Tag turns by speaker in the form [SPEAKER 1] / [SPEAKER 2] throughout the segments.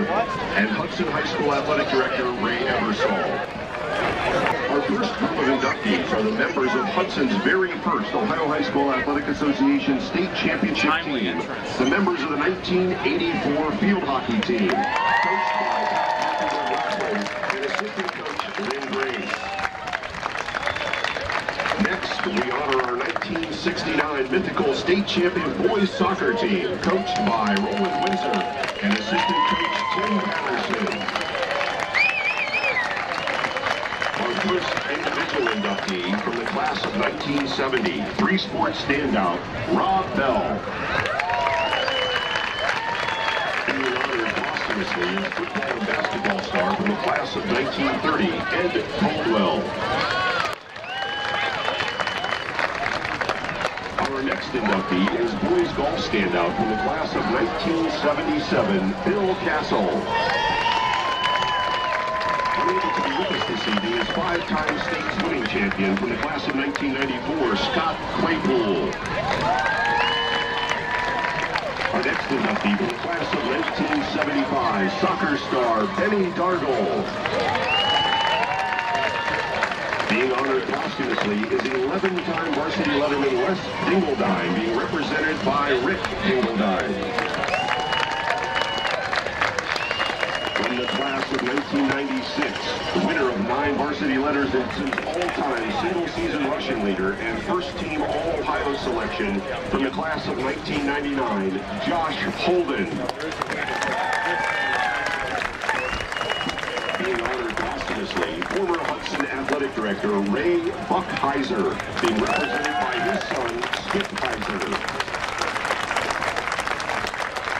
[SPEAKER 1] and Hudson High School Athletic Director Ray Ebersol. Our first group of inductees are the members of Hudson's very first Ohio High School Athletic Association state championship team, the members of the 1984 field hockey team, coached by and assistant coach Lynn Grace. Next, we honor our 1969 mythical state champion boys soccer team, coached by Roland Windsor and assistant coach Tim Patterson. Our first individual inductee from the class of 1970, three-sport standout, Rob Bell. Being honored posthumously as football and basketball star from the class of 1930, Ed Caldwell. Our next inductee is boys golf standout from the class of 1977, Bill Castle. Unable to be with us this evening is five-time state swimming champion from the class of 1994, Scott Claypool. Our next inductee from the class of 1975, soccer star Benny Dargle. Being honored posthumously is 11-time varsity letterman Les Dingledine, being represented by Rick Dingledine. From the class of 1996, the winner of 9 varsity letters and Hudson's all-time single-season rushing leader and first-team All-Ohio selection from the class of 1999, Josh Holden. Being honored posthumously, former Hudson Athletic Director Ray Buckheiser, being represented by his son, Skip Heiser.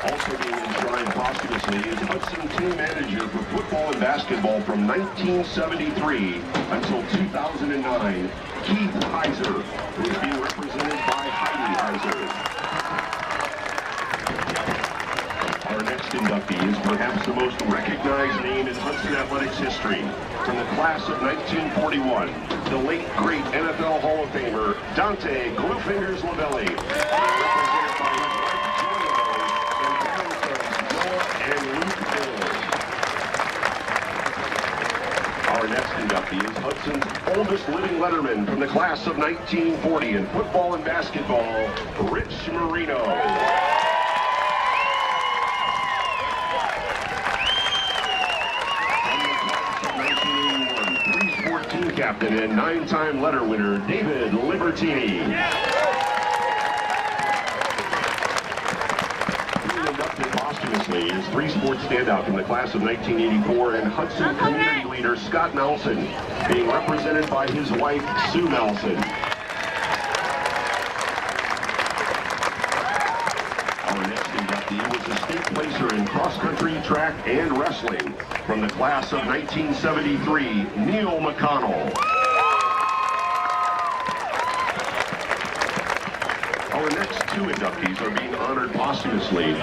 [SPEAKER 1] Also being enshrined posthumously is Hudson team manager for football and basketball from 1973 until 2009, Keith Heiser, who is being represented by Heidi Heiser. Our next inductee is perhaps the most recognized name in Hudson Athletics history. From the class of 1941, the late great NFL Hall of Famer, Dante Glue-Fingers Labelli, represented by his wife, Joy and Luke Hill. Our next inductee is Hudson's oldest living letterman from the class of 1940 in football and basketball, Rich Marino. Captain and 9-time letter winner, David Libertini. Being inducted posthumously is three-sport standout from the class of 1984 and Hudson community leader, Scott Nelson, being represented by his wife, Sue Nelson. Our next inductee was a state placer in cross-country, track, and wrestling. From the class of 1973, Neil McConnell. Our next two inductees are being honored posthumously.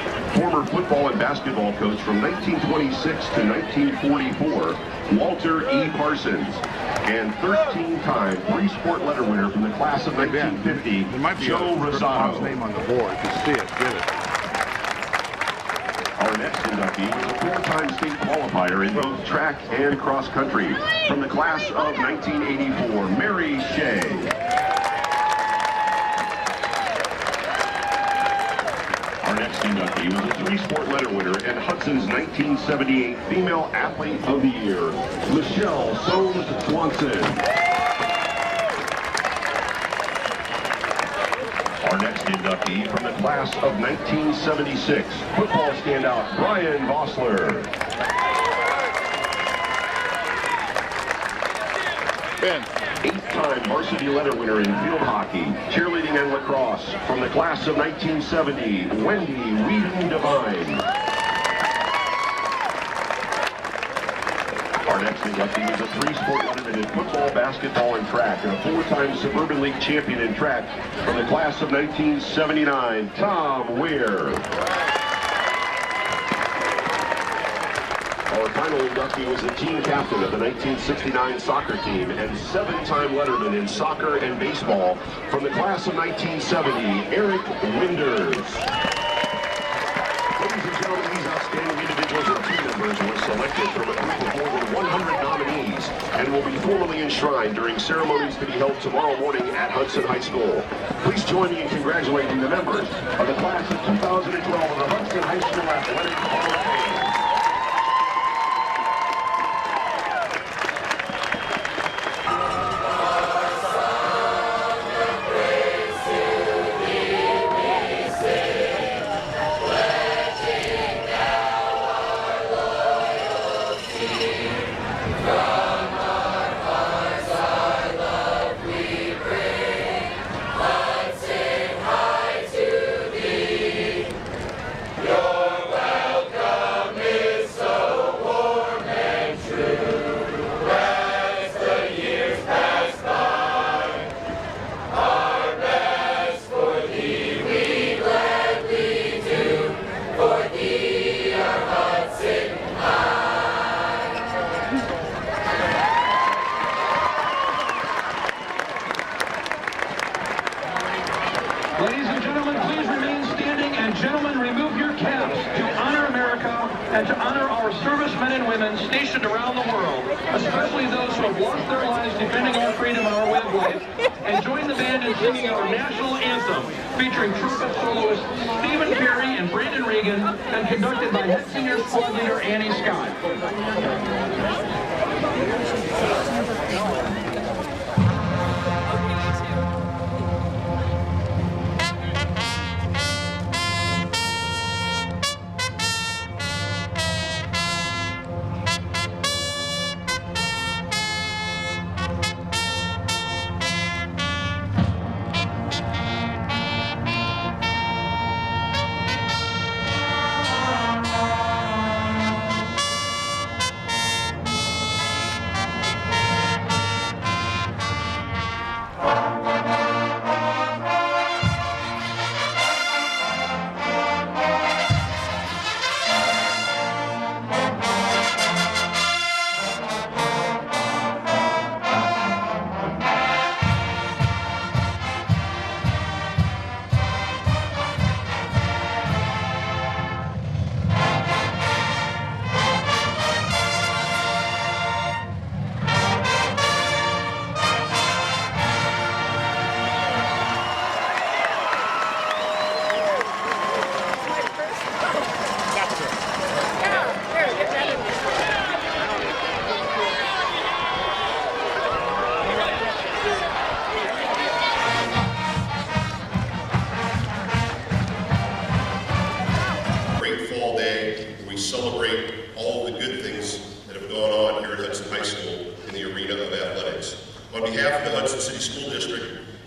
[SPEAKER 1] Former football and basketball coach from 1926 to 1944, Walter E. Parsons. And 13-time three-sport letter winner from the class of 1950, Joe Rosado.
[SPEAKER 2] Name on the board. You can see it. Get it.
[SPEAKER 1] Our next inductee was a four-time state qualifier in both track and cross country. From the class of 1984, Mary Shea. Our next inductee was a three-sport letter winner and Hudson's 1978 Female Athlete of the Year, Michelle Soames Swanson. Our next inductee from the class of 1976, football standout Brian Vossler.
[SPEAKER 2] Ben.
[SPEAKER 1] 8-time varsity letter winner in field hockey, cheerleading, and lacrosse. From the class of 1970, Wendy Whedon Devine. Our next inductee is a three-sport letterman in football, basketball, and track, and a four-time Suburban League champion in track. From the class of 1979, Tom Weir. Our final inductee was the team captain of the 1969 soccer team and 7-time letterman in soccer and baseball. From the class of 1970, Eric Winders. Ladies and gentlemen, these outstanding individuals and team selected from a group of more than 100 nominees and will be formally enshrined during ceremonies to be held tomorrow morning at Hudson High School. Please join me in congratulating the members of the class of 2012 of the Hudson High School Athletic Hall of Fame.
[SPEAKER 3] Ladies and gentlemen, please remain standing, and gentlemen, remove your caps to honor America and to honor our servicemen and women stationed around the world, especially those who have lost their lives defending our freedom and our way of life, and join the band in singing our national anthem, featuring trumpet soloists Stephen Carey and Brandon Regan, and conducted by head senior squad leader Annie Scott.
[SPEAKER 1] Celebrate all of the good things that have gone on here at Hudson High School in the arena of athletics. On behalf of the Hudson City School District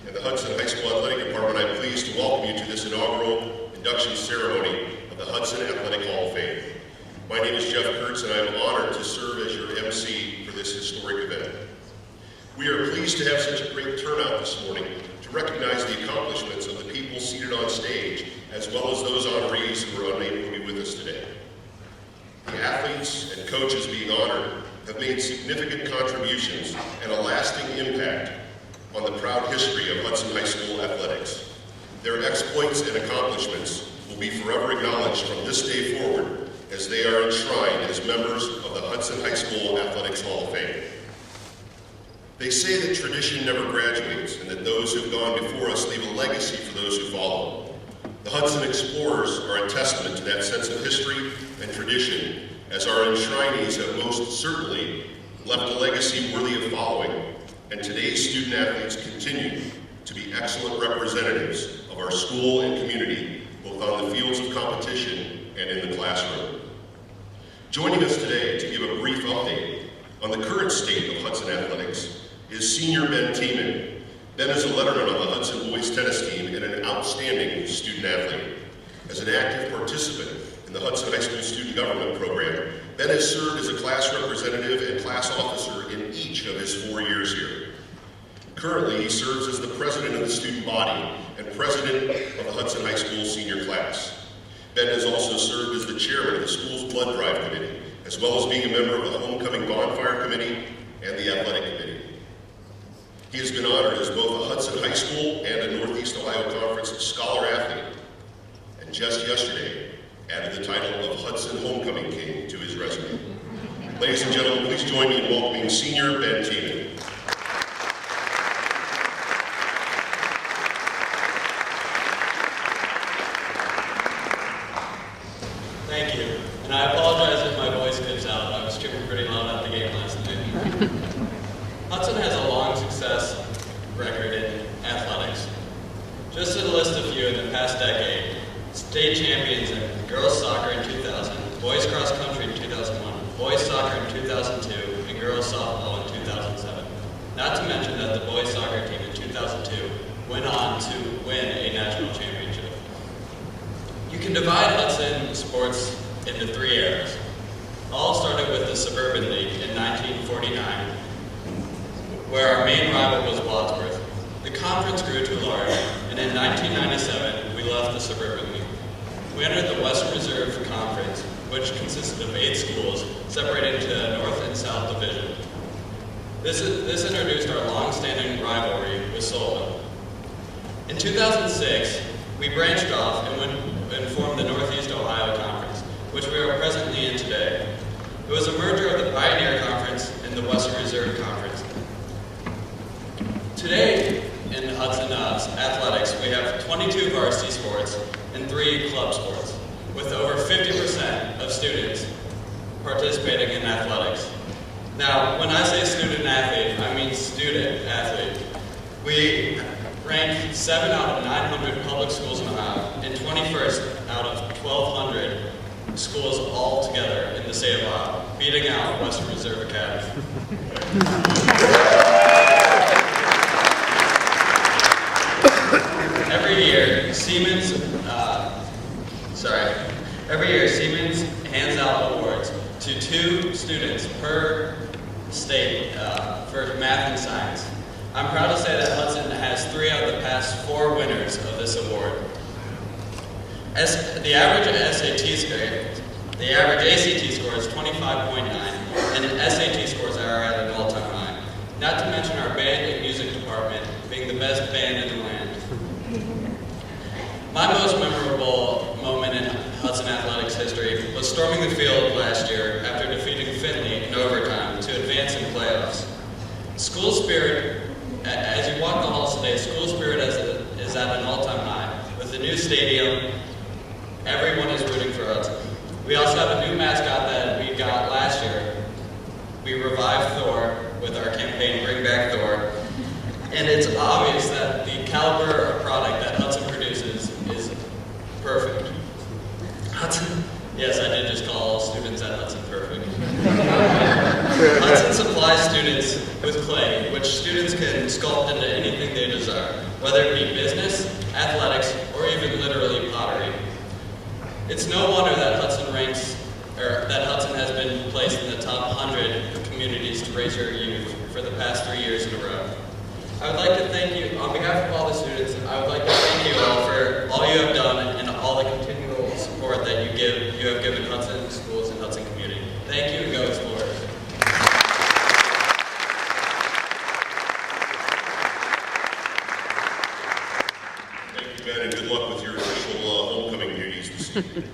[SPEAKER 1] and the Hudson High School Athletic Department, I'm pleased to welcome you to this inaugural induction ceremony of the Hudson Athletic Hall of Fame. My name is Jeff Kurtz, and I'm honored to serve as your MC for this historic event. We are pleased to have such a great turnout this morning to recognize the accomplishments of the people seated on stage, as well as those honorees who are unable to be with us today. The athletes and coaches being honored have made significant contributions and a lasting impact on the proud history of Hudson High School athletics. Their exploits and accomplishments will be forever acknowledged from this day forward as they are enshrined as members of the Hudson High School Athletics Hall of Fame. They say that tradition never graduates and that those who've gone before us leave a legacy for those who follow. The Hudson Explorers are a testament to that sense of history and tradition, as our enshrinees have most certainly left a legacy worthy of following, and today's student athletes continue to be excellent representatives of our school and community, both on the fields of competition and in the classroom. Joining us today to give a brief update on the current state of Hudson athletics is senior Ben Tiemann. Ben is a letterman on the Hudson boys tennis team and an outstanding student athlete. As an active participant in the Hudson High School Student Government Program, Ben has served as a class representative and class officer in each of his 4 years here. Currently, he serves as the president of the student body and president of the Hudson High School senior class. Ben has also served as the chairman of the school's blood drive committee, as well as being a member of the homecoming bonfire committee and the athletic committee. He has been honored as both a Hudson High School and a Northeast Ohio Conference Scholar Athlete, and just yesterday added the title of Hudson Homecoming King to his resume. Ladies and gentlemen, please join me in welcoming Senior Ben Tiemann.
[SPEAKER 4] Thank you. And I apologize if my voice gives out. I was screaming pretty loud at the game last night. Hudson has a long success record in athletics. Just to list a few in the past decade: state champions in girls soccer in 2000, boys cross country in 2001, boys soccer in 2002, and girls softball in 2007. Not to mention that the boys soccer team in 2002 went on to win a national championship. You can divide Hudson sports into three eras. All started with the Suburban League in 1949, where our main rival was Wadsworth. The conference grew too large, and in 1997, we left the Suburban League. We entered the Western Reserve Conference, which consisted of 8 schools separated into a North and South Division. This introduced our long-standing rivalry with Solville. In 2006, we branched off and formed the Northeast Ohio Conference, which we are presently in today. It was a merger of the Pioneer Conference and the Western Reserve Conference. Today, in Hudson athletics, we have 22 varsity sports and 3 club sports, with over 50% of students participating in athletics. Now, when I say student athlete, I mean student athlete. We rank 7 out of 900 public schools in Ohio and 21st out of 1,200 schools all together in the state of Ohio, beating out Western Reserve Academy. Every year, Siemens hands out awards to 2 students per state for math and science. I'm proud to say that Hudson has 3 out of the past 4 winners of this award. The average ACT score is 25.9, and SAT scores are at an all-time high. Not to mention our band and music department being the best band in the land. My most memorable moment in Hudson athletics history was storming the field last year after defeating Findlay in overtime to advance in playoffs. School spirit, as you walk the halls today, school spirit is at an all-time high. With the new stadium, everyone is rooting for Hudson. We also have a new mascot that we got last year. We revived Thor with our campaign, Bring Back Thor. And it's obvious that the caliber of product that Hudson produces is perfect. Hudson? Yes, I did just call all students at Hudson perfect. Hudson supplies students with clay, which students can sculpt into anything they desire, whether it be business, athletics, or even literally pottery. It's no wonder that Hudson has been placed in the top 100 communities to raise your youth for the past 3 years in a row. I would like to thank you, on behalf of all the students, I would like to thank you all for all you have done and all the continual support that you have given Hudson schools and Hudson community. Thank you, and go Explorers.
[SPEAKER 1] Thank you, Ben, and good luck with your official homecoming duties this evening.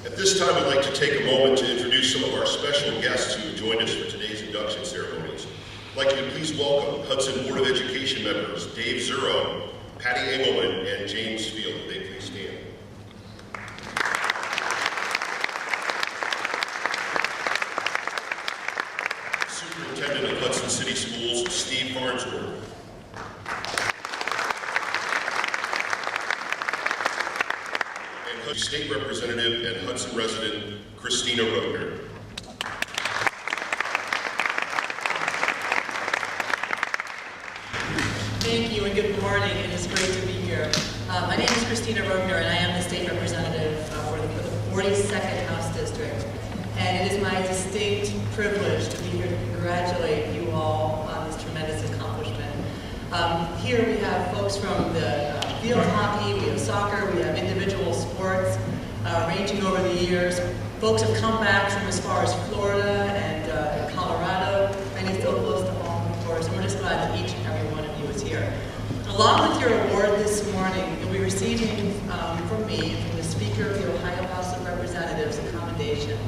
[SPEAKER 1] At this time, I'd like to take a moment to introduce some of our special guests who have joined us for today's induction ceremonies. I'd like you to please welcome Hudson Board of Education members Dave Zuro, Patty Engelman, and James Field. Would they please stand? Superintendent of Hudson City Schools, Steve Farnsworth. And State Representative and Hudson resident, Christina Roedner.
[SPEAKER 5] Thank you and good morning. It is great to be here. My name is Christina Roedner and I am the state representative for the 42nd House District. And it is my distinct privilege to be here to congratulate you all on this tremendous accomplishment. Here we have folks from the field hockey, we have soccer, we have individual sports ranging over the years. Folks have come back from as far as Florida and Colorado, many still close to home, of course, and we're just glad that each and every one of you is here. Along with your award this morning, you'll be receiving from me, from the Speaker of the Ohio House of Representatives, a commendation.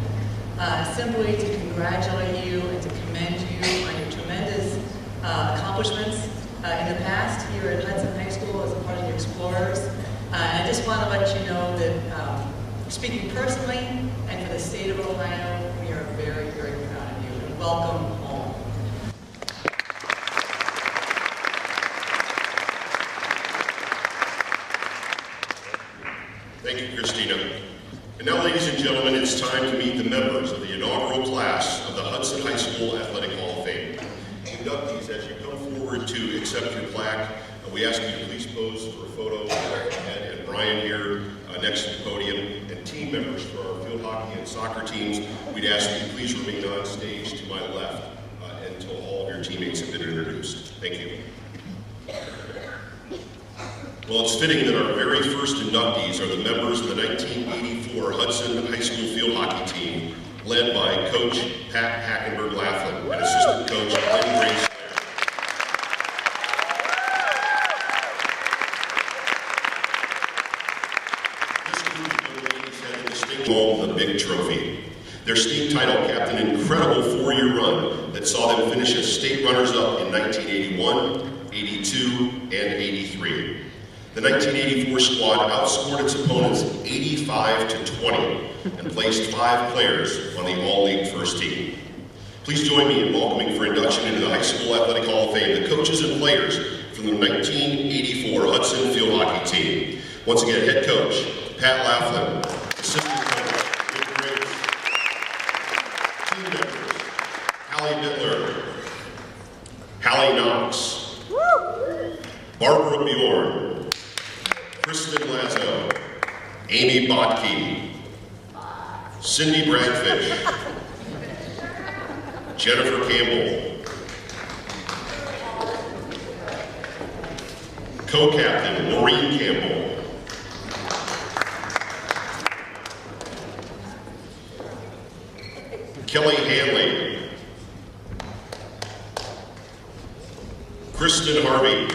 [SPEAKER 5] simply to congratulate you and to commend you on your tremendous accomplishments in the past here at Hudson High School as a part of the Explorers. And I just want to let you know that speaking personally and for the state of Ohio, we are very, very proud of you and welcome home.
[SPEAKER 1] Thank you, Christina. And now, ladies and gentlemen, it's time to meet the members of the inaugural class of the Hudson High School Athletic Hall of Fame. Inductees, as you come forward to accept your plaque, we ask you to please pose for a photo with Ed and Brian here next to the podium. And team members for our field hockey and soccer teams, we'd ask you to please remain on stage to my left until all of your teammates have been introduced. Thank you. Well, it's fitting that our very first inductees are the members of the 1984 Hudson High School field hockey team, led by Coach Pat Hackenberg-Laughlin and assistant coach Lynn Grace. This group of young ladies had the distinct role of the big trophy. Their state title capped an incredible four-year run that saw them finish as state runners-up in 1981, 82, and 83. The 1984 squad outscored its opponents 85-20 and placed 5 players on the All-League first team. Please join me in welcoming for induction into the High School Athletic Hall of Fame the coaches and players from the 1984 Hudson field hockey team. Once again, head coach Pat Laughlin, assistant coach Lynn Grace, team members Hallie Bittler, Hallie Knox, Barbara Bjorn, Kristen Lazo, Amy Botke, Cindy Bradfish, Jennifer Campbell, co-captain Maureen Campbell, Kelly Hanley, Kristen Harvey,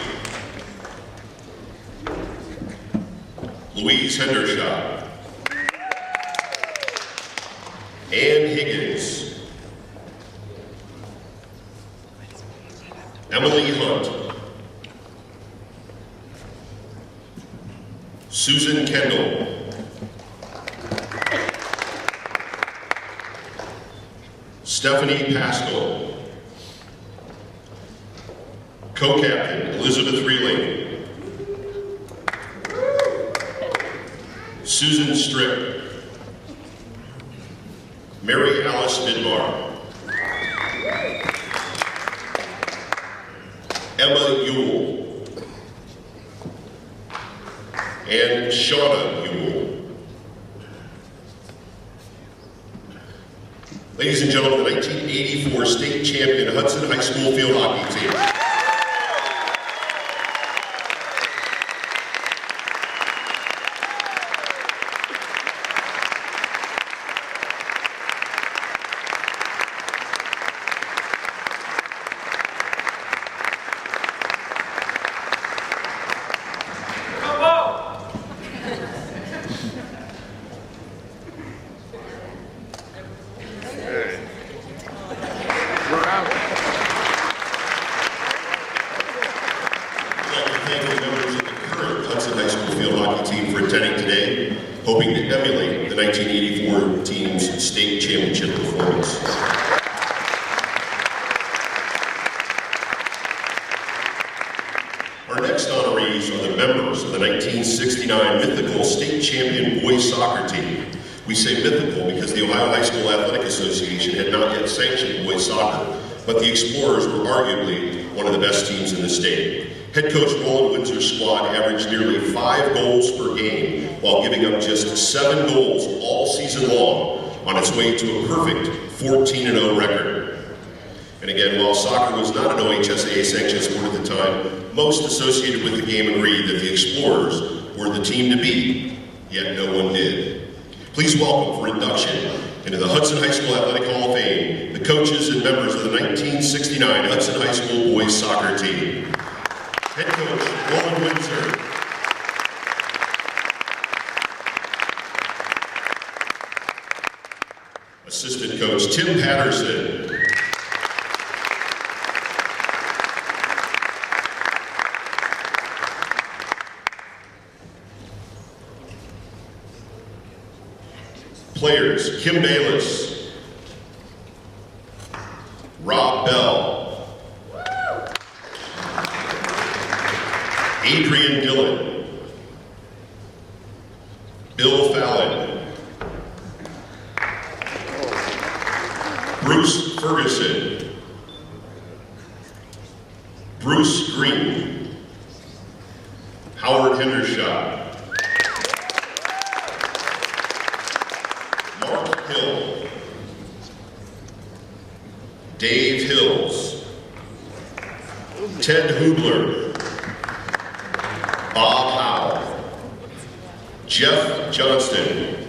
[SPEAKER 1] Louise Hendershot, Ann Higgins, Emily Hunt, Susan Kendall, Stephanie Pascal, co-captain Elizabeth Reeling, Susan Strick, Mary Alice Vidmar, Emma Ewell, and Shauna Ewell. Ladies and gentlemen, the 1984 state champion Hudson High School field hockey team. Hoping to emulate the 1984 team's state championship performance. Our next honorees are the members of the 1969 mythical state champion boys soccer team. We say mythical because the Ohio High School Athletic Association had not yet sanctioned boys soccer, but the Explorers were arguably one of the best teams in the state. Head coach Roland Windsor's squad averaged nearly 5 goals per game while giving up just 7 goals all season long on its way to a perfect 14-0 record. And again, while soccer was not an OHSAA sanctioned sport at the time, most associated with the game agreed that the Explorers were the team to beat, yet no one did. Please welcome for induction into the Hudson High School Athletic Hall of Fame the coaches and members of the 1969 Hudson High School boys soccer team. Head coach Roland Windsor. Assistant
[SPEAKER 6] Coach Tim Patterson. Players, Kim Bayless, Rob Bell, Adrian Dillon, Bill Fallon, Bruce Ferguson, Bruce Green, Howard Hendershot, Mark Hill, Dave Hills, Ted Hubler, Bob Howe, Jeff Johnston,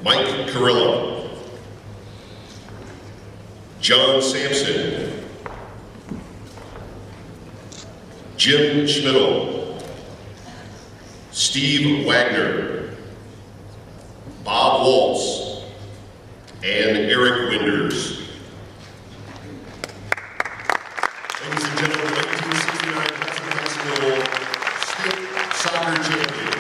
[SPEAKER 6] Mike Carrillo, John Sampson, Jim Schmidl, Steve Wagner, Bob Waltz, and Eric Winders. Ladies and gentlemen, 1969 Hudson High School State Soccer Champions.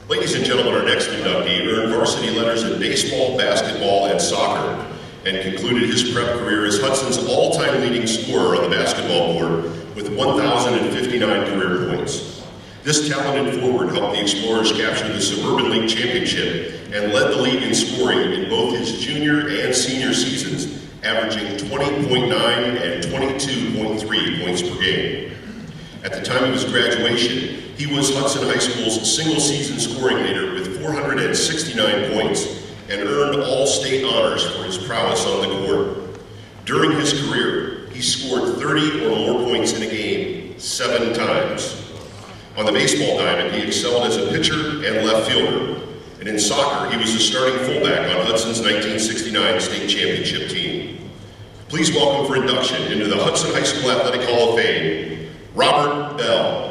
[SPEAKER 6] Ladies and gentlemen, our next inductee earned varsity letters in baseball, basketball, and soccer, and concluded his prep career as Hudson's all-time leading scorer on the basketball board with 1,059 career points. This talented forward helped the Explorers capture the Suburban League Championship and led the league in scoring in both his junior and senior seasons, averaging 20.9 and 22.3 points per game. At the time of his graduation, he was Hudson High School's single-season scoring leader with 469 points and earned all-state honors for his prowess on the court. During his career, he scored 30 or more points in a game 7 times. On the baseball diamond, he excelled as a pitcher and left fielder. And in soccer, he was the starting fullback on Hudson's 1969 state championship team. Please welcome for induction into the Hudson High School Athletic Hall of Fame, Robert Bell.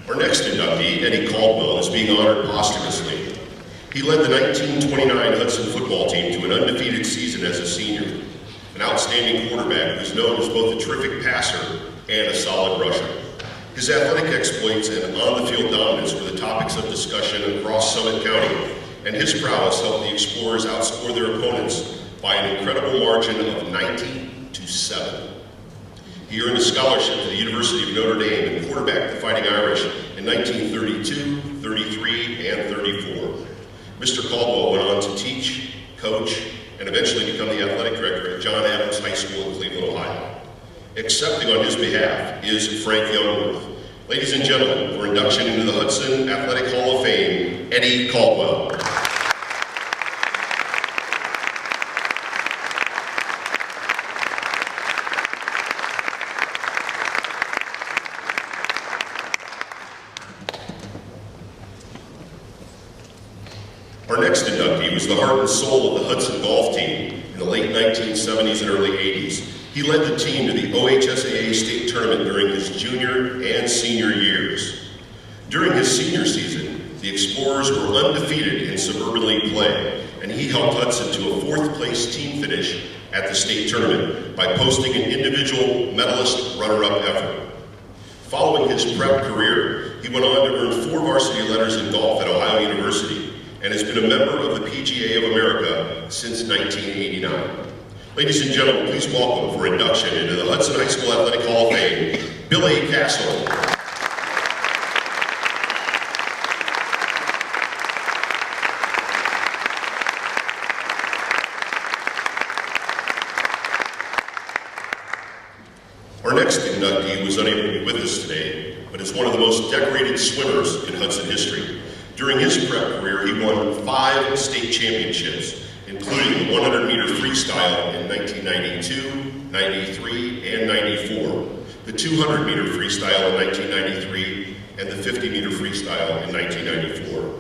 [SPEAKER 6] Our next inductee, Eddie Caldwell, is being honored posthumously. He led the 1929 Hudson football team to an undefeated season as a senior, an outstanding quarterback who is known as both a terrific passer and a solid rusher. His athletic exploits and on-the-field dominance were the topics of discussion across Summit County, and his prowess helped the Explorers outscore their opponents by an incredible margin of 90-7. He earned a scholarship to the University of Notre Dame and quarterbacked the Fighting Irish in 1932, 33, and 34. Mr. Caldwell went on to teach, coach, and eventually become the athletic director at John Adams High School in Cleveland, Ohio. Accepting on his behalf is Frank Youngworth. Ladies and gentlemen, for induction into the Hudson Athletic Hall of Fame, Eddie Caldwell. Our next inductee was the heart and soul of the Hudson golf team in the late 1970s and early 80s. He led the team to the OHSAA state tournament during his junior and senior years. During his senior season, the Explorers were undefeated in Suburban League play, and he helped Hudson to a 4th place team finish at the state tournament by posting an individual medalist runner-up effort. Following his prep career, he went on to earn 4 varsity letters in golf at Ohio University and has been a member of the PGA of America since 1989. Ladies and gentlemen, please welcome for induction into the Hudson High School Athletic Hall of Fame, Billy Castle. Our next inductee was unable to be with us today, but is one of the most decorated swimmers in Hudson history. During his prep career, he won 5 state championships, including the 100-meter freestyle in 1992, 93, and 94, the 200-meter freestyle in 1993, and the 50-meter freestyle in 1994.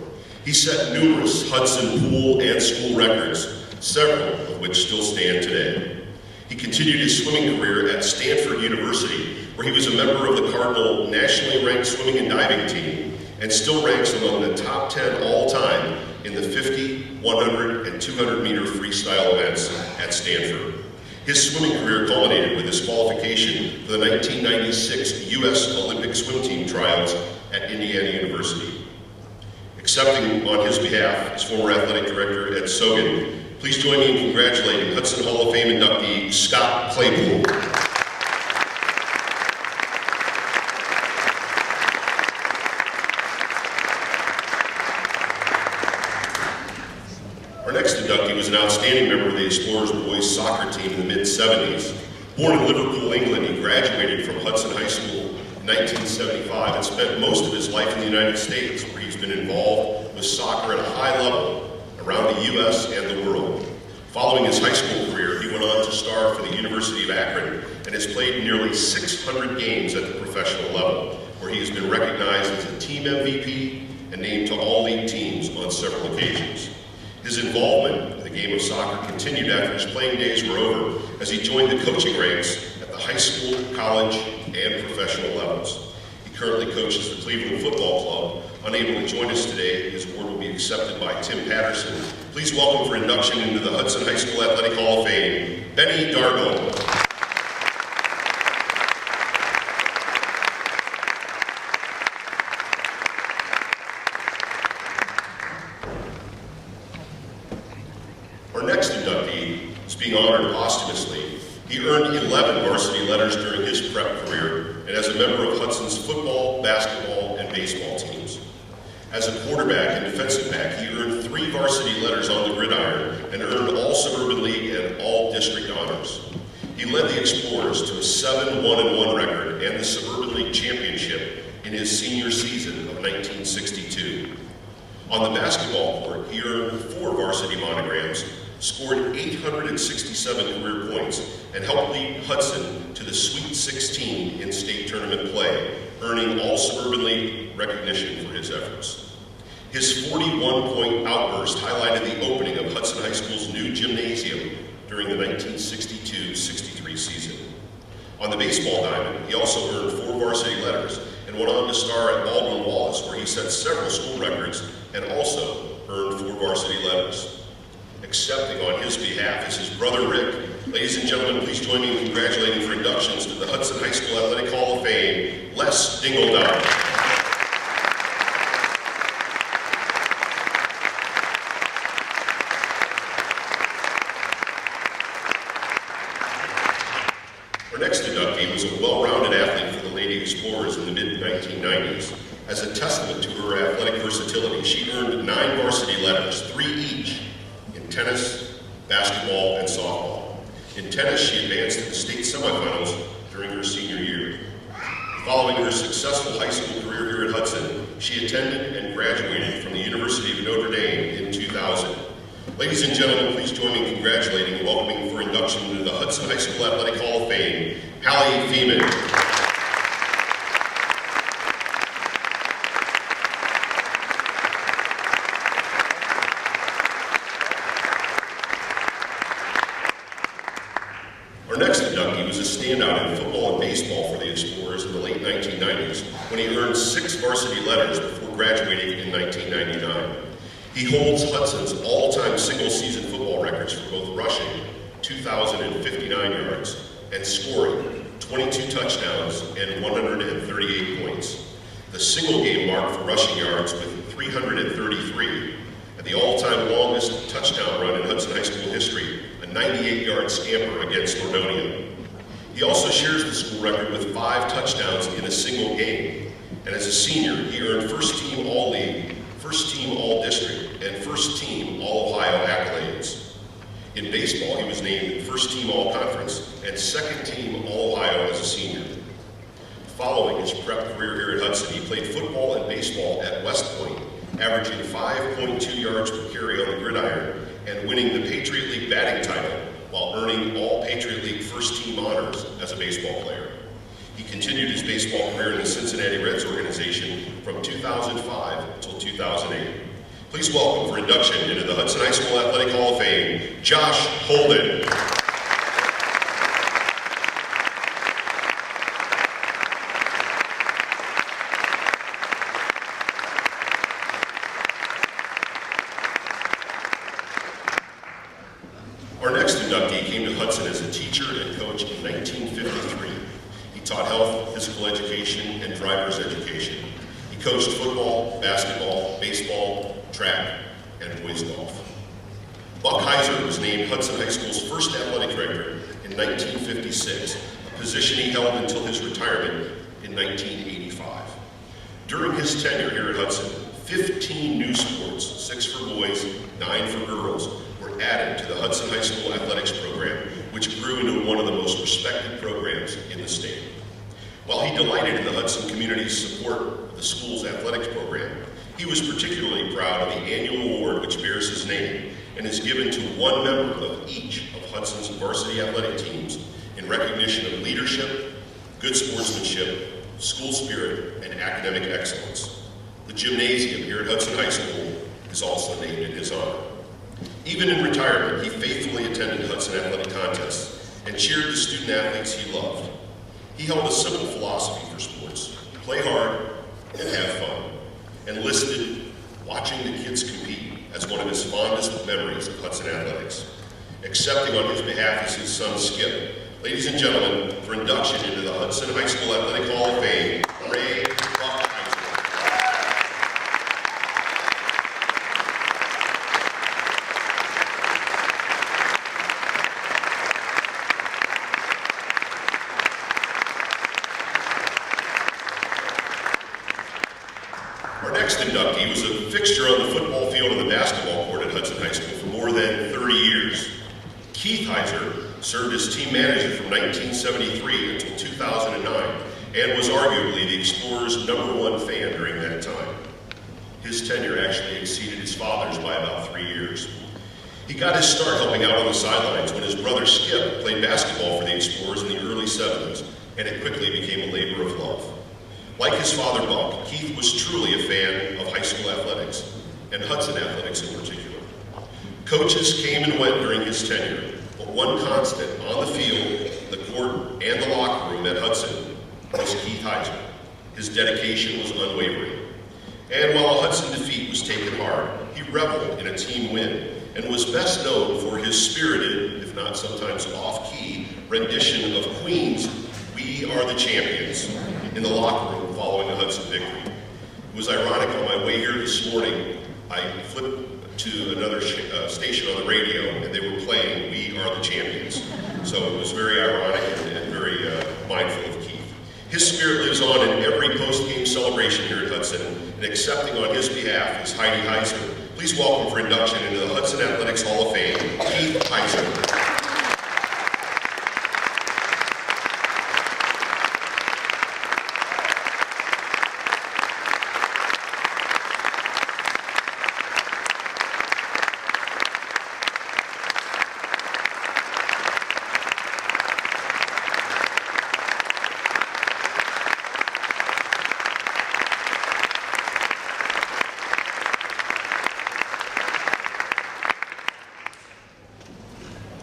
[SPEAKER 6] He set numerous Hudson pool and school records, several of which still stand today. He continued his swimming career at Stanford University, where he was a member of the Cardinal nationally ranked swimming and diving team, and still ranks among the top 10 all-time in the 50, 100, and 200-meter freestyle events at Stanford. His swimming career culminated with his qualification for the 1996 U.S. Olympic swim team trials at Indiana University. Accepting on his behalf is former athletic director Ed Sogan. Please join me in congratulating Hudson Hall of Fame inductee Scott Claypool. Our next inductee was an outstanding member of the Explorers boys soccer team in the mid-70s. Born in Liverpool, England, he graduated from Hudson High School in 1975 and spent most of his life in the United States, where he's been involved with soccer at a high level around the U.S. and the world. Following his high school career, he went on to star for the University of Akron and has played nearly 600 games at the professional level, where he has been recognized as a team MVP and named to all-league teams on several occasions. His involvement in the game of soccer continued after his playing days were over, as he joined the coaching ranks at the high school, college, and professional levels. He currently coaches the Cleveland Football Club. Unable to join us today, his award will be accepted by Tim Patterson. Please welcome for induction into the Hudson High School Athletic Hall of Fame, Benny Dargo. Our next inductee is being honored posthumously. He earned 11 varsity letters during his prep career and as a member of Hudson's football, basketball, and baseball teams. As a quarterback and defensive back, he earned 3 varsity letters on the gridiron and earned all Suburban League and all district honors. He led the Explorers to a 7-1-1 record and the Suburban League championship in his senior season of 1962. On the basketball court, he earned 4 varsity monograms, scored 867 career points, and helped lead Hudson to the Sweet 16 in state tournament play, earning all Suburban League recognition for his efforts. His 41-point outburst highlighted the opening of Hudson High School's new gymnasium during the 1962-63 season. On the baseball diamond, he also earned 4 varsity letters and went on to star at Baldwin Wallace, where he set several school records and also earned 4 varsity letters. Accepting on his behalf is his brother Rick. Ladies and gentlemen, please join me in congratulating for inductions to the Hudson High School Athletic Hall of Fame, Les Dingledine. Our next inductee was a well-rounded athlete for the Lady Explorers in the mid-1990s. As a testament to her athletic versatility, she earned 9 varsity letters, 3 each, in tennis, basketball, and softball. In tennis, she advanced to the state semifinals during her senior year. Following her successful high school career here at Hudson, she attended and graduated from the University of Notre Dame in 2000. Ladies and gentlemen, please join me in congratulating and welcoming for induction into the Hudson High School Athletic Hall of Fame, Hallie Feeman. Our next inductee was a standout in football and baseball for the Explorers in the late 1990s, when he earned 6 varsity letters before graduating in 1999. He holds Hudson's all-time single-season football records for both rushing, 2,059 yards, and scoring, 22 touchdowns and 138 points. The single-game mark for rushing yards with 333, and the all-time longest touchdown run in Hudson High School history, a 98-yard scamper against Nordonia. He also shares the school record with 5 touchdowns in a single game. And as a senior, he earned First Team All-League, First Team All-District, and First Team All-Ohio accolades. In baseball, he was named First Team All-Conference and Second Team All-Ohio as a senior. Following his prep career here at Hudson, he played football and baseball at West Point, averaging 5.2 yards per carry on the gridiron and winning the Patriot League batting title while earning all Patriot League first team honors as a baseball player. He continued his baseball career in the Cincinnati Reds organization from 2005 until 2008. Please welcome for induction into the Hudson High School Athletic Hall of Fame, Josh Holden. Our next inductee came to Hudson as a teacher and coach in 1953. He taught health, physical education, and driver's education. He coached football, basketball, baseball, track, and boys golf. Buck Heiser was named Hudson High School's first athletic director in 1956, a position he held until his retirement in 1985. During his tenure here at Hudson, 15 new sports, 6 for boys, 9 for girls, were added to the Hudson High School athletics program, which grew into one of the most respected programs in the state. While he delighted in the Hudson community's support of the school's athletics program, he was particularly proud of the annual award which bears his name and is given to one member of each of Hudson's varsity athletic teams in recognition of leadership, good sportsmanship, school spirit, and academic excellence. The gymnasium here at Hudson High School is also named in his honor. Even in retirement, he faithfully attended Hudson athletic contests and cheered the student athletes he loved. He held a simple philosophy for sports: play hard and have fun, and listed watching the kids compete as one of his fondest memories of Hudson athletics. Accepting on his behalf is his son Skip. Ladies and gentlemen, for induction into the Hudson High School Athletic Hall of Fame, Ray Buck Heiser. Our next inductee was a fixture on the football field and the basketball court at Hudson High School for more than 30 years. Keith Heiser served as team manager from 1973 until 2009 and was arguably the Explorers' #1 fan during that time. His tenure actually exceeded his father's by about 3 years. He got his start helping out on the sidelines when his brother Skip played basketball for the Explorers in the early 70s, and it quickly became a labor of love. Like his father Buck, Keith was truly a fan of high school athletics, and Hudson athletics in particular. Coaches came and went during his tenure, but one constant on the field, the court, and the locker room at Hudson was Keith Heiser. His dedication was unwavering. And while a Hudson defeat was taken hard, he reveled in a team win and was best known for his spirited, if not sometimes off-key, rendition of Queen's "We Are the Champions" in the locker room following a Hudson victory. It was ironic, on my way here this morning, I flipped to another station on the radio, and they were playing "We Are the Champions." So it was very ironic and very mindful of Keith. His spirit lives on in every post-game celebration here at Hudson, and accepting on his behalf is Heidi Heiser. Please welcome for induction into the Hudson Athletics Hall of Fame, Keith Heiser.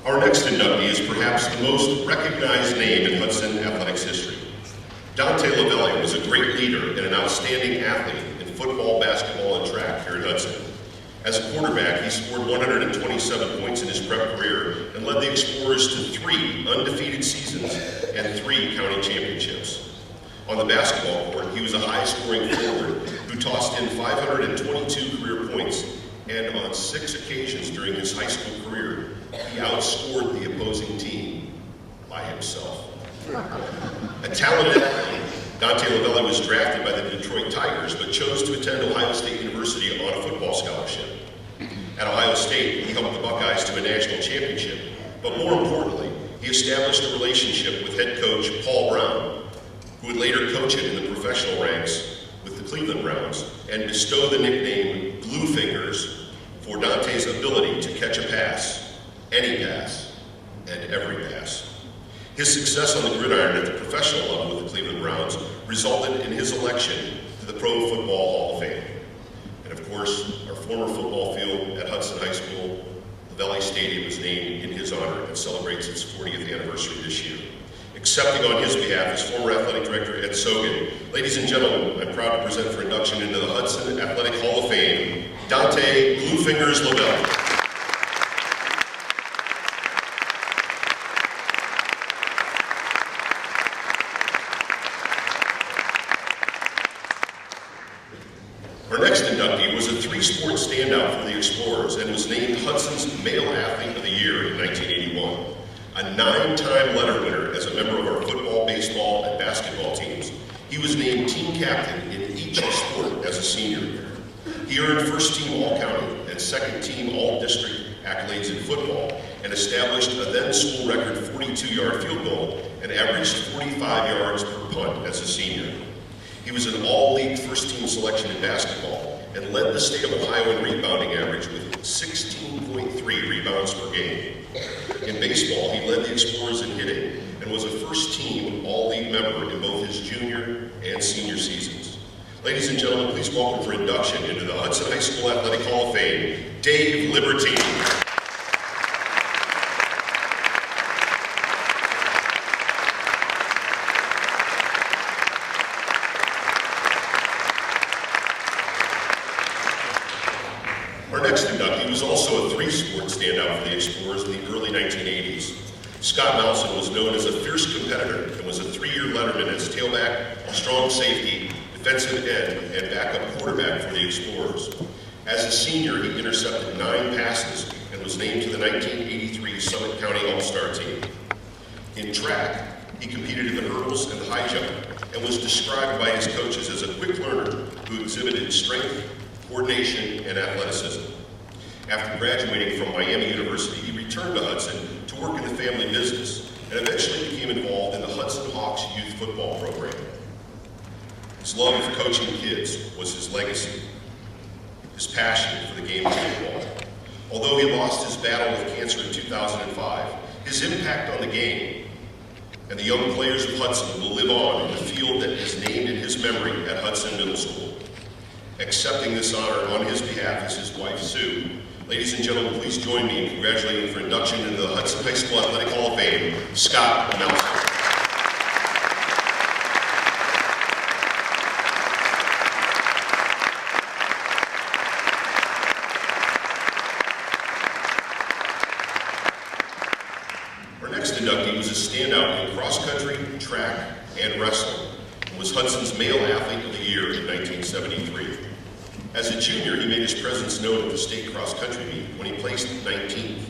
[SPEAKER 6] Our next inductee is perhaps the most recognized name in Hudson athletics history. Dante Lavelli was a great leader and an outstanding athlete in football, basketball, and track here at Hudson. As a quarterback, he scored 127 points in his prep career and led the Explorers to 3 undefeated seasons and 3 county championships. On the basketball court, he was a high-scoring forward who tossed in 522 career points, and on 6 occasions during his high school career, he outscored the opposing team by himself. A talented athlete, Dante Lavelli was drafted by the Detroit Tigers, but chose to attend Ohio State University on a football scholarship. At Ohio State, he helped the Buckeyes to a national championship, but more importantly, he established a relationship with head coach Paul Brown, who would later coach him in the professional ranks with the Cleveland Browns, and bestow the nickname Glue Fingers for Dante's ability to catch a pass, any pass, and every pass. His success on the gridiron at the professional level with the Cleveland Browns resulted in his election to the Pro Football Hall of Fame. And of course, our former football field at Hudson High School, Lavelli Stadium, is named in his honor and celebrates its 40th anniversary this year. Accepting on his behalf is former athletic director Ed Sogan. Ladies and gentlemen, I'm proud to present for induction into the Hudson Athletic Hall of Fame, Dante Glue Fingers Lavelli. Our next inductee was a three-sport standout for the Explorers and was named Hudson's Male Athlete of the Year in 1981. A 9-time letter winner as a member of our football, baseball, and basketball teams, he was named team captain in each sport as a senior. He earned first-team All-County and second-team All-District accolades in football and established a then-school record 42-yard field goal and averaged 45 yards per punt as a senior. He was an all-league first-team selection in basketball and led the state of Ohio in rebounding average with 16.3 rebounds per game. In baseball, he led the Explorers in hitting and was a first-team all-league member in both his junior and senior seasons. Ladies and gentlemen, please welcome for induction into the Hudson High School Athletic Hall of Fame, Dave Libertine. Our next inductee was also a three-sport standout for the Explorers in the early 1980s. Scott Malson was known as a fierce competitor and was a 3-year letterman as tailback, strong safety, defensive end, and backup quarterback for the Explorers. As a senior, he intercepted 9 passes and was named to the 1983 Summit County All-Star team. In track, he competed in the hurdles and high jump and was described by his coaches as a quick learner who exhibited strength, coordination, and athleticism. After graduating from Miami University, he returned to Hudson to work in the family business and eventually became involved in the Hudson Hawks youth football program. His love of coaching kids was his legacy, his passion for the game of football. Although he lost his battle with cancer in 2005, his impact on the game and the young players of Hudson will live on in the field that is named in his memory at Hudson Middle School. Accepting this honor on his behalf is his wife, Sue. Ladies and gentlemen, please join me in congratulating for induction into the Hudson High School Athletic Hall of Fame, Scott Malson. Our next inductee was a standout in cross-country, track, and wrestling, and was Hudson's Male Athlete of the Year in 1973. As a junior, he made his presence known at the state cross-country meet when he placed 19th.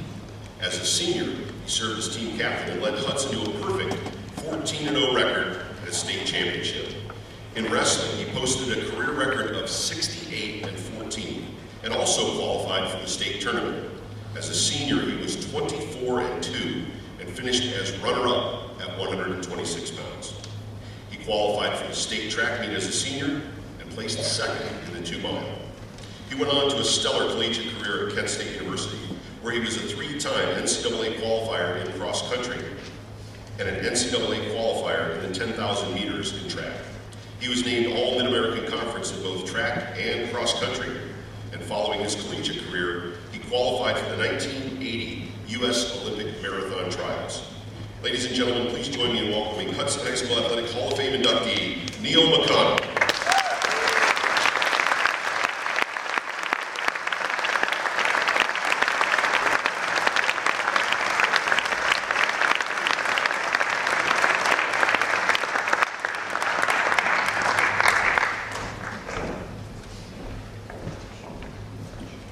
[SPEAKER 6] As a senior, he served as team captain and led Hudson to a perfect 14-0 record at a state championship. In wrestling, he posted a career record of 68-14 and also qualified for the state tournament. As a senior, he was 24-2 and finished as runner-up at 126 pounds. He qualified for the state track meet as a senior and placed second in the 2-mile. He went on to a stellar collegiate career at Kent State University, where he was a 3-time NCAA qualifier in cross country and an NCAA qualifier in the 10,000 meters in track. He was named All-Mid-American Conference in both track and cross country, and following his collegiate career, he qualified for the 1980 U.S. Olympic Marathon Trials. Ladies and gentlemen, please join me in welcoming Hudson High School Athletic Hall of Fame inductee, Neil McConnell.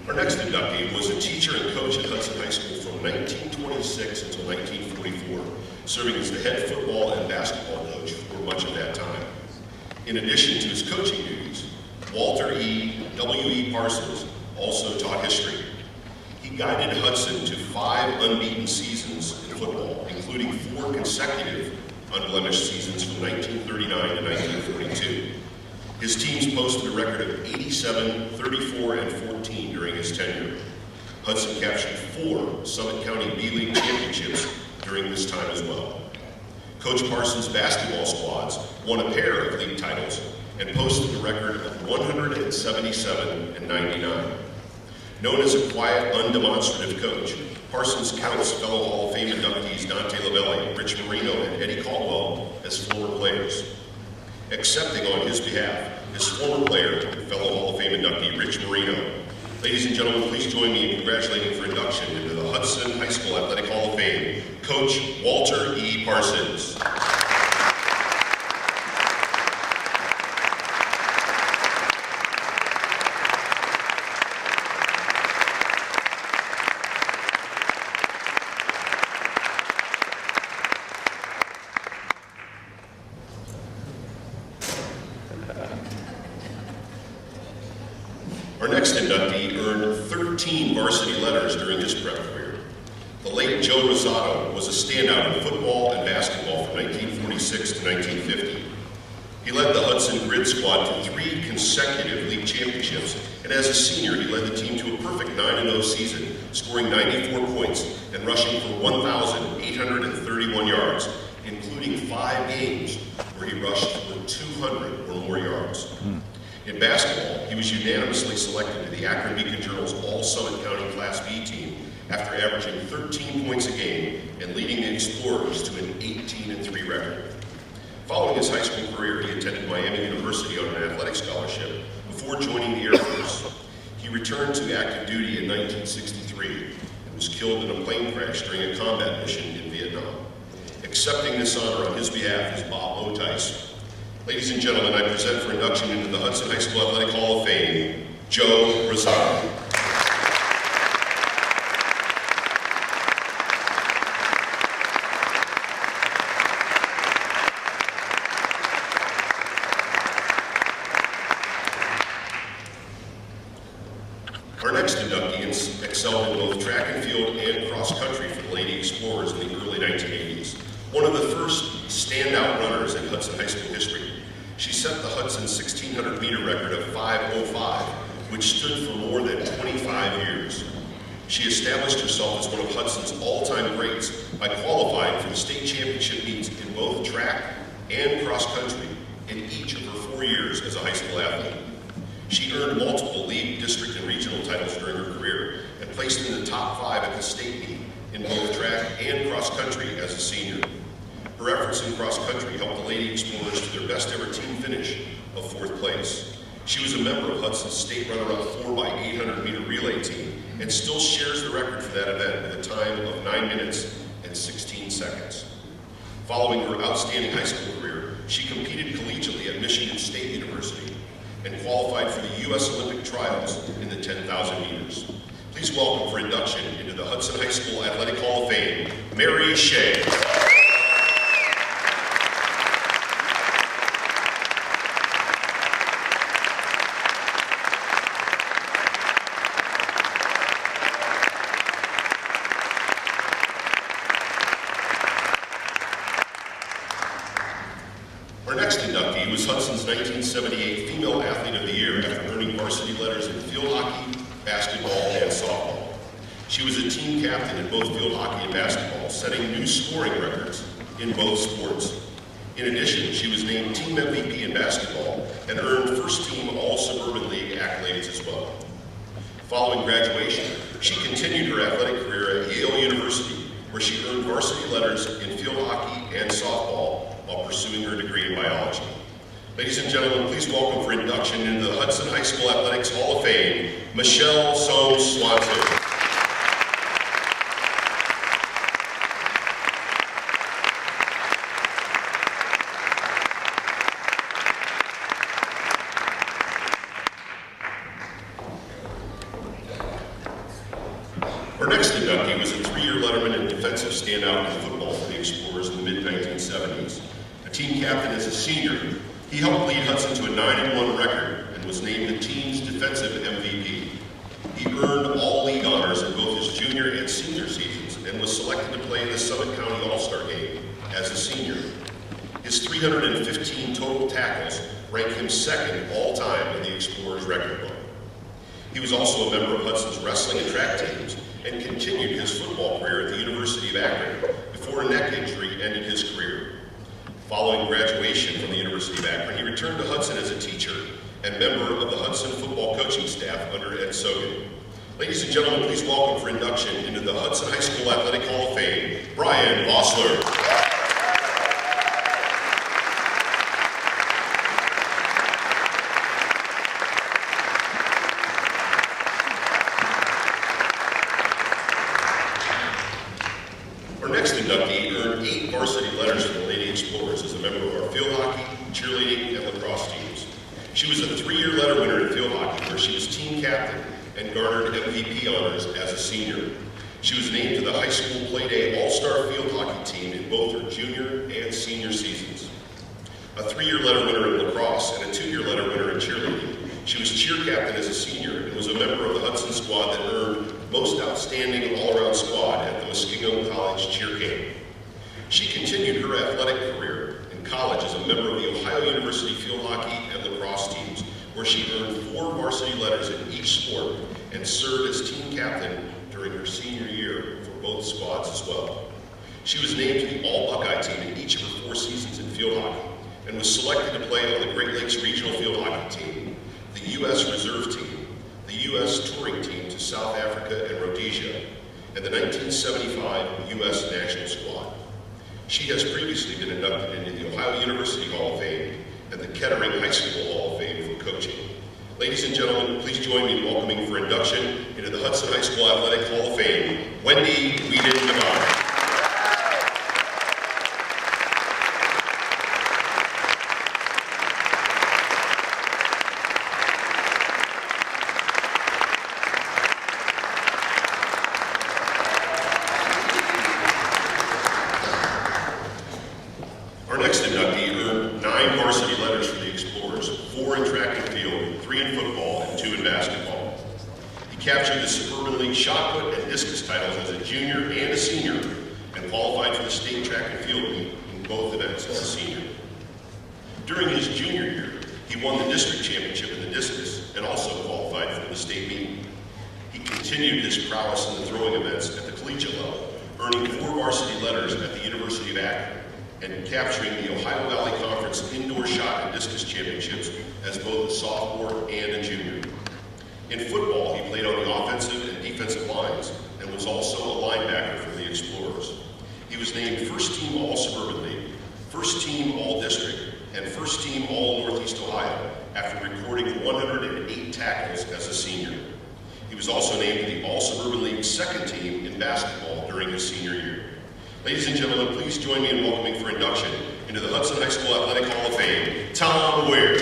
[SPEAKER 6] Our next inductee was a teacher and coach at Hudson High School from 19 the head football and basketball coach for much of that time. In addition to his coaching duties, Walter W.E. Parsons also taught history. He guided Hudson to 5 unbeaten seasons in football, including 4 consecutive unblemished seasons from 1939 to 1942. His teams posted a record of 87, 34, and 14 during his tenure. Hudson captured 4 Summit County B-League championships during this time as well. Coach Parsons' basketball squads won a pair of league titles and posted a record of 177 and 99. Known as a quiet, undemonstrative coach, Parsons counts fellow Hall of Fame inductees Dante Lavelli, Rich Marino, and Eddie Caldwell as former players. Accepting on his behalf is former player and fellow Hall of Fame inductee Rich Marino. Ladies and gentlemen, please join me in congratulating for induction into the Hudson High School Athletic Hall of Fame, Coach Walter E. Parsons. Our next inductee earned 13 varsity letters during his prep career. The late Joe Rosado was a standout in football and basketball from 1946 to 1950. He led the Hudson Grid squad to 3 consecutive league championships, and as a senior, he led the team to a perfect 9-0 season, scoring 94 points and rushing for 1,831 yards, including 5 games where he rushed for 200 or more yards. In basketball, he was unanimously selected to the Akron Beacon Journal's All-Summit County Class B team after averaging 13 points a game and leading the Explorers to an 18-3 record. Following his high school career, he attended Miami University on an athletic scholarship before joining the Air Force. He returned to active duty in 1963 and was killed in a plane crash during a combat mission in Vietnam. Accepting this honor on his behalf is Bob Otice. Ladies and gentlemen, I present for induction into the Hudson High School Athletic Hall of Fame, Joe Rosado. Our next inductee excelled in both track and field and cross country for the Lady Explorers in the early 1980s. One of the first standout runners in Hudson High School history. She set the Hudson 1,600 meter record of 5:05, which stood for more than 25 years. She established herself as one of Hudson's all-time greats by qualifying for the state championship meets in both track and cross country in each of her 4 years as a high school athlete. She earned multiple league, district, and regional titles during her career and placed in the top 5 at the state meet in both track and cross country as a senior. Her efforts in cross country helped the Lady Explorers to their best ever team finish of 4th place. She was a member of Hudson's state runner-up 4x800 meter relay team and still shares the record for that event with a time of 9 minutes and 16 seconds. Following her outstanding high school career, she competed collegiately at Michigan State University and qualified for the U.S. Olympic trials in the 10,000 meters. Please welcome for induction into the Hudson High School Athletic Hall of Fame, Mary Shea. Our next inductee was Hudson's 1978 Female Athlete of the Year after earning varsity letters in field hockey, basketball, and softball. She was a team captain in both field hockey and basketball, setting new scoring records in both sports. In addition, she was named Team MVP in basketball and earned First Team All-Suburban League accolades as well. Following graduation, she continued her athletic career at Yale University, where she earned varsity letters in field hockey and softball while pursuing her degree in biology. Ladies and gentlemen, please welcome for induction into the Hudson High School Athletics Hall of Fame, Michelle Soames Swanson. Our next inductee was a 3-year letterman and defensive standout in football for the Explorers in the mid-1990s. 1970s. A team captain as a senior, he helped lead Hudson to a 9-1 record and was named the team's defensive MVP. He earned all league honors in both his junior and senior seasons and was selected to play in the Summit County All-Star Game as a senior. His 315 total tackles rank him second all-time in the Explorers record book. He was also a member of Hudson's wrestling and track teams and continued his football career at the University of Akron before a neck injury ended his career. Following graduation from the University of Akron, he returned to Hudson as a teacher and member of the Hudson football coaching staff under Ed Sogan. Ladies and gentlemen, please welcome for induction into the Hudson High School Athletic Hall of Fame, Brian Vossler. Our next inductee earned 8 varsity letters for the Lady Explorers as a member of our field hockey, cheerleading, and lacrosse teams. She was a 3-year letter winner in field hockey where she was team captain and garnered MVP honors as a senior. She was named to the high school Playday All-Star field hockey team in both her junior and senior seasons. A 3-year letter winner in lacrosse and a 2-year letter winner in cheerleading. She was cheer captain as a senior and was a member of the Hudson squad that earned Most Outstanding All-Around Squad at the Muskingum College Cheer Camp. She continued her athletic career in college as a member of the Ohio University field hockey and lacrosse teams, where she earned 4 varsity letters in each sport and served as team captain during her senior year for both squads as well. She was named to the All-Buckeye team in each of her 4 seasons in field hockey and was selected to play on the Great Lakes Regional Field Hockey Team, the U.S. Reserve Team, the U.S. Touring Team to South Africa and Rhodesia, and the 1975 U.S. National Squad. She has previously been inducted into the Ohio University Hall of Fame and the Kettering High School Hall of Fame for coaching. Ladies and gentlemen, please join me in welcoming for induction into the Hudson High School Athletic Hall of Fame, Wendy Whedon-Navarro. Our next inductee earned 9 varsity letters for the Explorers, 4 in track and field, 3 in football, and 2 in basketball. He captured the Suburban League shot put and discus titles as a junior and a senior, and qualified for the state track and field meet in both events as a senior. During his junior year, he won the district championship in the discus and also qualified for the state meet. He continued his prowess in the throwing events at the collegiate level, earning 4 varsity letters at the University of Akron, and capturing the Ohio Valley Conference Indoor Shot and Discus Championships as both a sophomore and a junior. In football, he played on the offensive and defensive lines and was also a linebacker for the Explorers. He was named First Team All-Suburban League, First Team All-District, and First Team All-Northeast Ohio after recording 108 tackles as a senior. He was also named to the All-Suburban League second team in basketball during his senior year. Ladies and gentlemen, please join me in welcoming for induction into the Hudson High School Athletic Hall of Fame, Tom Weir.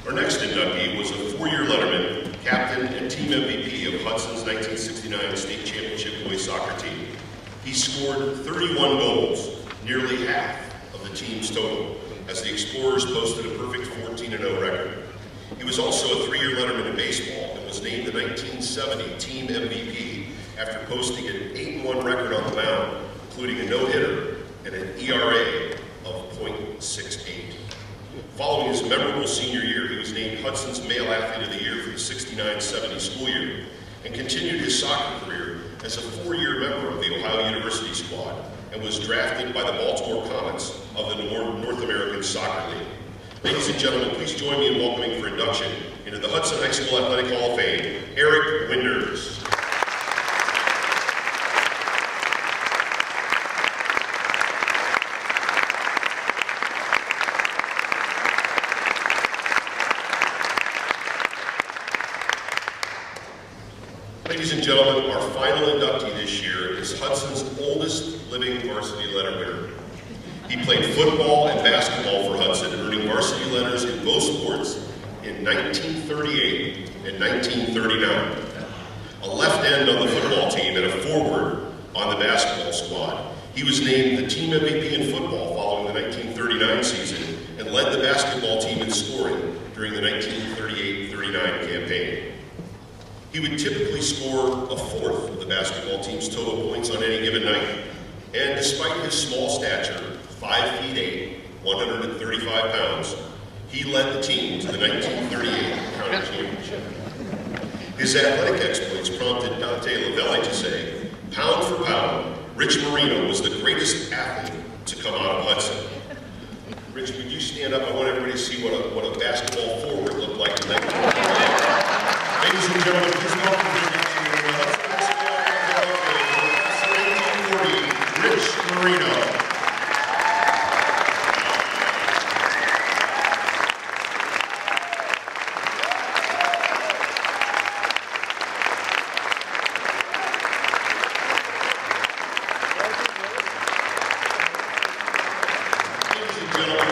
[SPEAKER 6] Our next inductee was a 4-year letterman, captain, and team MVP of Hudson's 1969 state championship boys soccer team. He scored 31 goals, nearly half of the team's total, as the Explorers posted a perfect 14-0 record. He was also a 3-year letterman in baseball and was named the 1970 team MVP after posting an 8-1 record on the mound, including a no-hitter and an ERA of .68. Following his memorable senior year, he was named Hudson's Male Athlete of the Year for the 69-70 school year and continued his soccer career as a 4-year member of the Ohio University squad and was drafted by the Baltimore Comets of the North American Soccer League. Ladies and gentlemen, please join me in welcoming for induction into the Hudson High School Athletic Hall of Fame, Eric Winders. Ladies and gentlemen, our final inductee inductee this year is Hudson's oldest living varsity letter winner. He played football and basketball for Hudson, earning varsity letters in both sports in 1938 and 1939. A left end on the football team and a forward on the basketball squad. He was named the team MVP in football following the 1939 season and led the basketball team in scoring during the 1938-39 campaign. He would typically score a fourth of the basketball team's total points on any given night. And despite his small stature, 5 feet 8, 135 pounds, he led the team to the 1938 county championship. His athletic exploits prompted Dante Lavelli to say, pound for pound, Rich Marino was the greatest athlete to come out of Hudson. Rich, would you stand up? I want everybody to see what a basketball forward looked like in that game. Ladies and gentlemen, please welcome to the Rich Marino.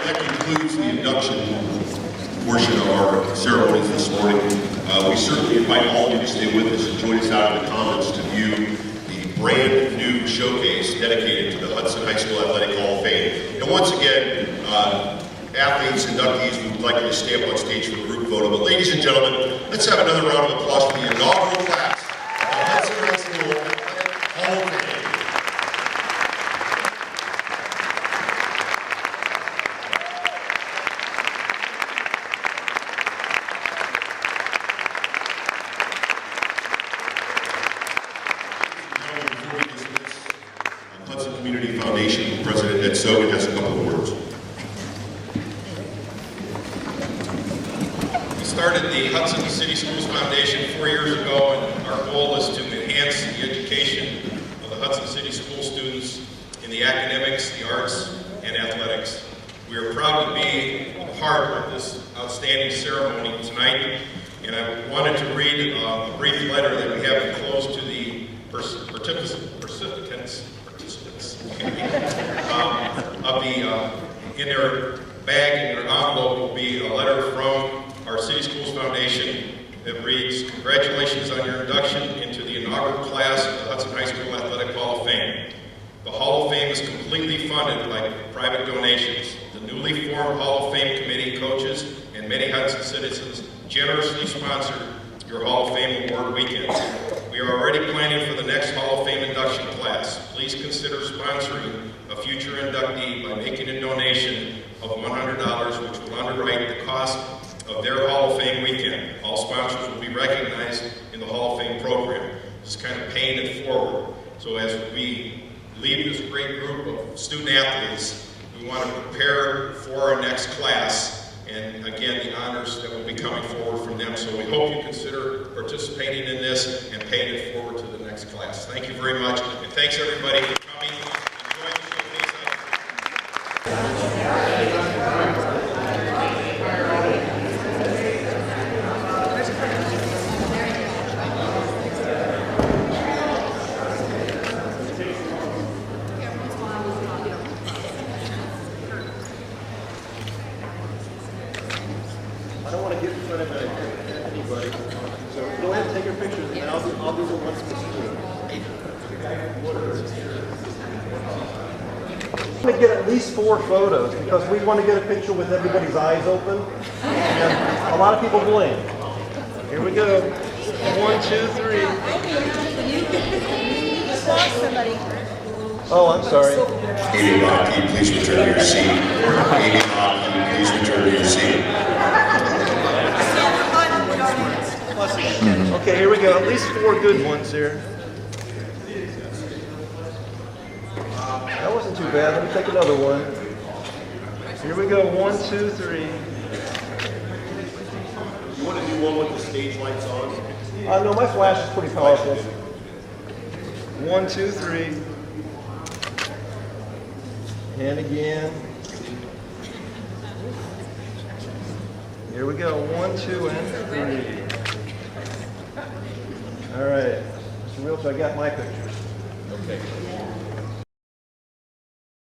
[SPEAKER 6] That concludes the induction portion of our ceremonies this morning. We certainly invite all of you to stay with us and join us out in the Commons to view the brand new showcase dedicated to the Hudson High School Athletic Hall of Fame. And once again, athletes, inductees, we would like you to stay up on stage for a group photo. But ladies and gentlemen, let's have another round of applause for the inaugural class of the Hudson High School Athletic Hall of Fame. Community Foundation President Ed Sogan has a couple of words.
[SPEAKER 7] We started the Hudson City Schools Foundation 4 years ago, and our goal is to enhance the education of the Hudson City School students in the academics, the arts, and athletics. We are proud to be a part of this outstanding ceremony tonight, and I wanted to read a brief letter that we have enclosed to the participants in their bag, in their envelope, will be a letter from our City Schools Foundation that reads, congratulations on your induction into the inaugural class of the Hudson High School Athletic Hall of Fame. The Hall of Fame is completely funded by private donations. The newly formed Hall of Fame committee, coaches, and many Hudson citizens generously sponsored your Hall of Fame award weekend. We are already planning for the next Hall of Fame induction class. Please consider sponsoring a future inductee by making a donation of $100, which will underwrite the cost of their Hall of Fame weekend. All sponsors will be recognized in the Hall of Fame program. This is kind of paying it forward. So as we lead this great group of student athletes, we want to prepare for our next class, and again, the honors that will be coming forward from them. So we hope you consider participating in this and paying it forward to the next class. Thank you very much, and thanks everybody for coming. Enjoy the
[SPEAKER 8] I don't want to get in front of anybody, so go ahead and take your pictures, and I'll do the ones specific. I'm going to get at least 4 photos because we want to get a picture with everybody's eyes open, and a lot of people blink. Here we go. 1, 2, 3. Oh, I'm sorry.
[SPEAKER 6] Amy Hockey, please return to your seat. Amy Hockey, please return to your seat.
[SPEAKER 8] Okay, here we go. At least 4 good ones here. That wasn't too bad. Let me take another one. Here we go. 1, 2, 3.
[SPEAKER 6] You want to do one with the stage lights on?
[SPEAKER 8] No, my flash is pretty powerful. 1, 2, 3. And again. Here we go. 1, 2, and 3. All right. Mr. Wiltz, I got my pictures.
[SPEAKER 9] Okay.